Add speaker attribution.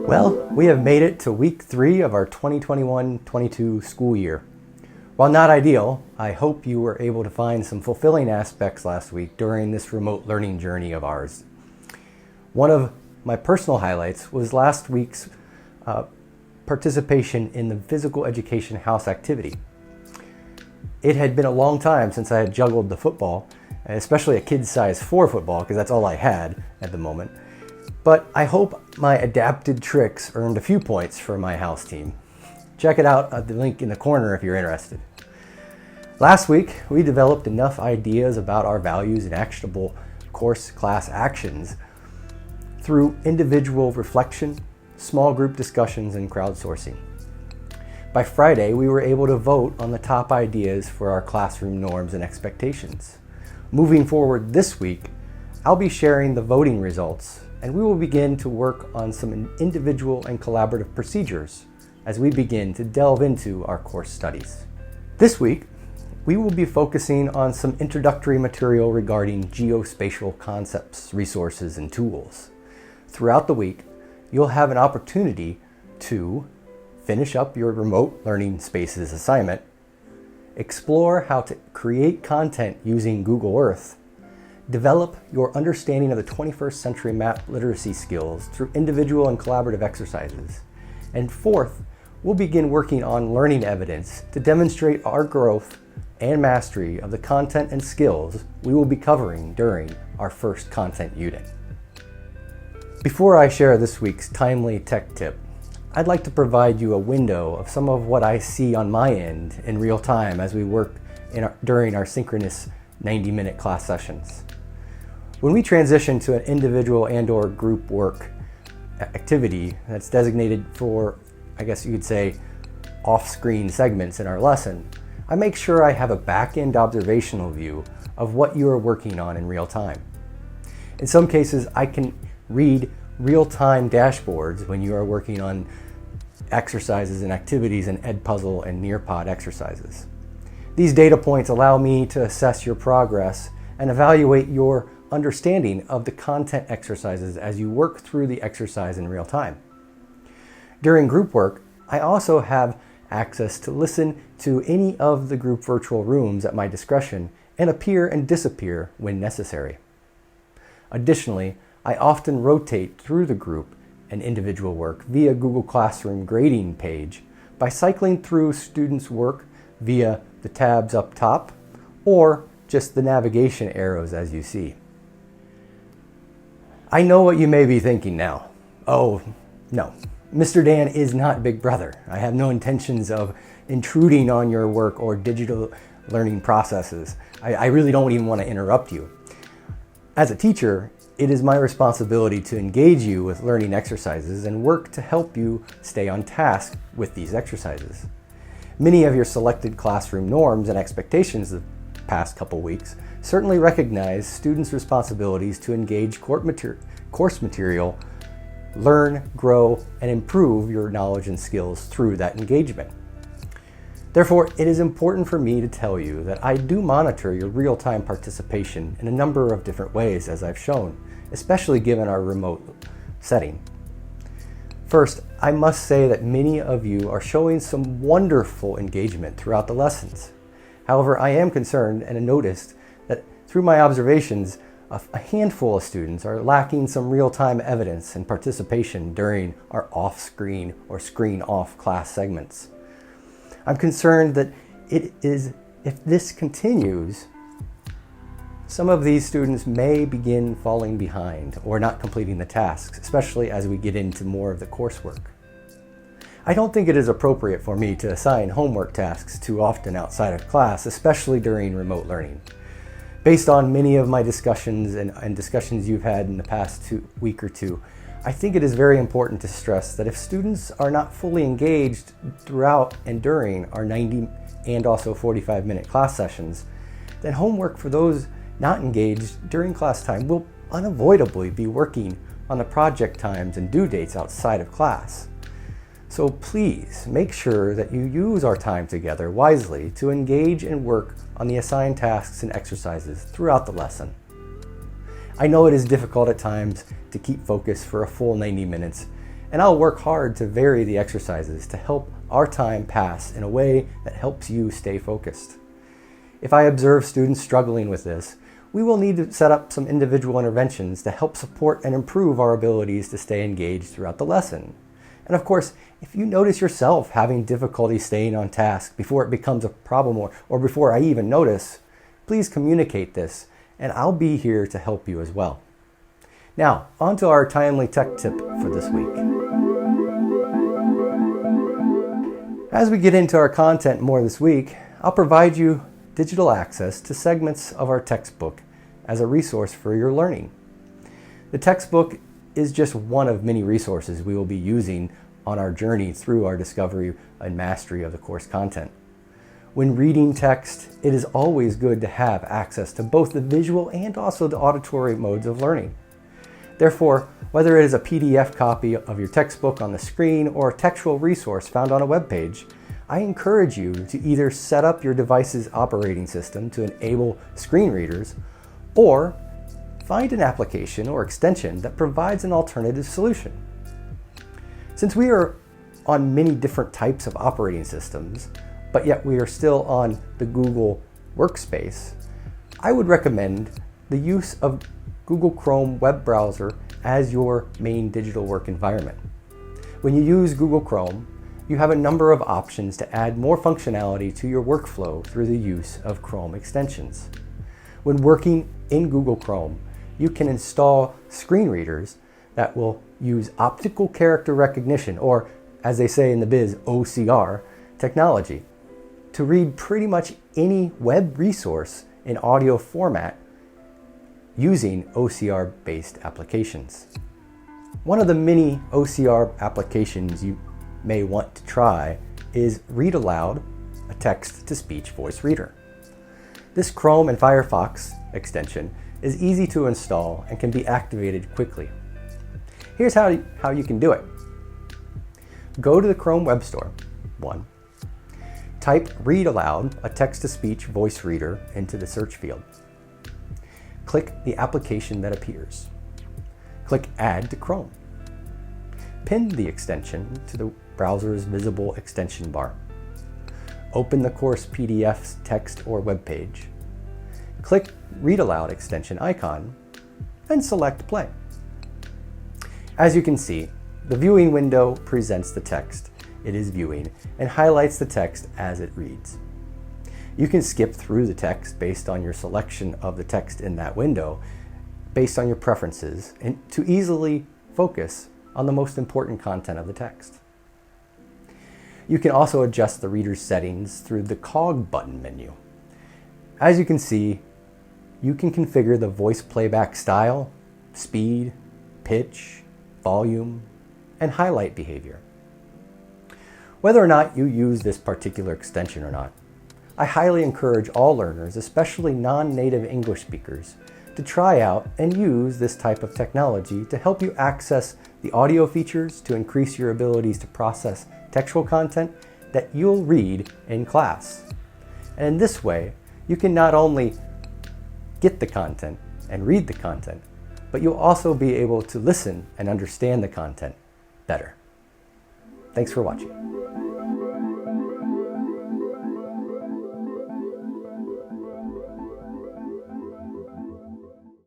Speaker 1: Well, we have made it to week 3 of our 2021-22 school year. While not ideal, I hope you were able to find some fulfilling aspects last week during this remote learning journey of ours. One of my personal highlights was last week's participation in the physical education house activity. It had been a long time since I had juggled the football, especially a kid's size 4 football, because that's all I had at the moment. But I hope my adapted tricks earned a few points for my house team. Check it out at the link in the corner if you're interested. Last week, we developed enough ideas about our values and actionable course class actions through individual reflection, small group discussions, and crowdsourcing. By Friday, we were able to vote on the top ideas for our classroom norms and expectations. Moving forward this week, I'll be sharing the voting results, and we will begin to work on some individual and collaborative procedures as we begin to delve into our course studies. This week, we will be focusing on some introductory material regarding geospatial concepts, resources, and tools. Throughout the week, you'll have an opportunity to finish up your remote learning spaces assignment, explore how to create content using Google Earth, develop your understanding of the 21st century map literacy skills through individual and collaborative exercises. And fourth, we'll begin working on learning evidence to demonstrate our growth and mastery of the content and skills we will be covering during our first content unit. Before I share this week's timely tech tip, I'd like to provide you a window of some of what I see on my end in real time as we work during our synchronous 90-minute class sessions. When we transition to an individual and/or group work activity that's designated for, I guess you could say, off-screen segments in our lesson, I make sure I have a back-end observational view of what you are working on in real time. In some cases, I can read real-time dashboards when you are working on exercises and activities in Edpuzzle and Nearpod exercises. These data points allow me to assess your progress and evaluate your understanding of the content exercises as you work through the exercise in real time. During group work, I also have access to listen to any of the group virtual rooms at my discretion and appear and disappear when necessary. Additionally, I often rotate through the group and individual work via Google Classroom grading page by cycling through students' work via the tabs up top or just the navigation arrows as you see. I know what you may be thinking now. Oh, no, Mr. Dan is not Big Brother. I have no intentions of intruding on your work or digital learning processes. I really don't even want to interrupt you. As a teacher, it is my responsibility to engage you with learning exercises and work to help you stay on task with these exercises. Many of your selected classroom norms and expectations the past couple weeks certainly recognize students' responsibilities to engage course material, learn, grow, and improve your knowledge and skills through that engagement. Therefore, it is important for me to tell you that I do monitor your real-time participation in a number of different ways, as I've shown, especially given our remote setting. First, I must say that many of you are showing some wonderful engagement throughout the lessons. However, I am concerned and noticed that through my observations, a handful of students are lacking some real-time evidence and participation during our off-screen or screen-off class segments. I'm concerned that if this continues, some of these students may begin falling behind or not completing the tasks, especially as we get into more of the coursework. I don't think it is appropriate for me to assign homework tasks too often outside of class, especially during remote learning. Based on many of my discussions and discussions you've had in the past week or two, I think it is very important to stress that if students are not fully engaged throughout and during our 90 and also 45-minute class sessions, then homework for those not engaged during class time will unavoidably be working on the project times and due dates outside of class. So please make sure that you use our time together wisely to engage and work on the assigned tasks and exercises throughout the lesson. I know it is difficult at times to keep focus for a full 90 minutes, and I'll work hard to vary the exercises to help our time pass in a way that helps you stay focused. If I observe students struggling with this, we will need to set up some individual interventions to help support and improve our abilities to stay engaged throughout the lesson. And of course, if you notice yourself having difficulty staying on task before it becomes a problem or before I even notice, please communicate this, and I'll be here to help you as well. Now, on to our timely tech tip for this week. As we get into our content more this week, I'll provide you digital access to segments of our textbook as a resource for your learning. The textbook is just one of many resources we will be using on our journey through our discovery and mastery of the course content. When reading text, it is always good to have access to both the visual and also the auditory modes of learning. Therefore, whether it is a PDF copy of your textbook on the screen or a textual resource found on a web page, I encourage you to either set up your device's operating system to enable screen readers, or find an application or extension that provides an alternative solution. Since we are on many different types of operating systems, but yet we are still on the Google Workspace, I would recommend the use of Google Chrome web browser as your main digital work environment. When you use Google Chrome, you have a number of options to add more functionality to your workflow through the use of Chrome extensions. When working in Google Chrome, you can install screen readers that will use optical character recognition, or as they say in the biz, OCR technology, to read pretty much any web resource in audio format using OCR-based applications. One of the many OCR applications you may want to try is Read Aloud, a text-to-speech voice reader. This Chrome and Firefox extension is easy to install and can be activated quickly. Here's how you can do it. Go to the Chrome Web Store, type Read Aloud, a text-to-speech voice reader into the search field. Click the application that appears. Click Add to Chrome. Pin the extension to the browser's visible extension bar. Open the course PDF's text or web page. Click Read Aloud extension icon and select Play. As you can see, the viewing window presents the text it is viewing and highlights the text as it reads. You can skip through the text based on your selection of the text in that window, based on your preferences, and to easily focus on the most important content of the text. You can also adjust the reader's settings through the cog button menu. As you can see, you can configure the voice playback style, speed, pitch, volume, and highlight behavior. Whether or not you use this particular extension or not, I highly encourage all learners, especially non-native English speakers, to try out and use this type of technology to help you access the audio features to increase your abilities to process textual content that you'll read in class. And in this way, you can not only get the content and read the content, but you'll also be able to listen and understand the content better. Thanks for watching.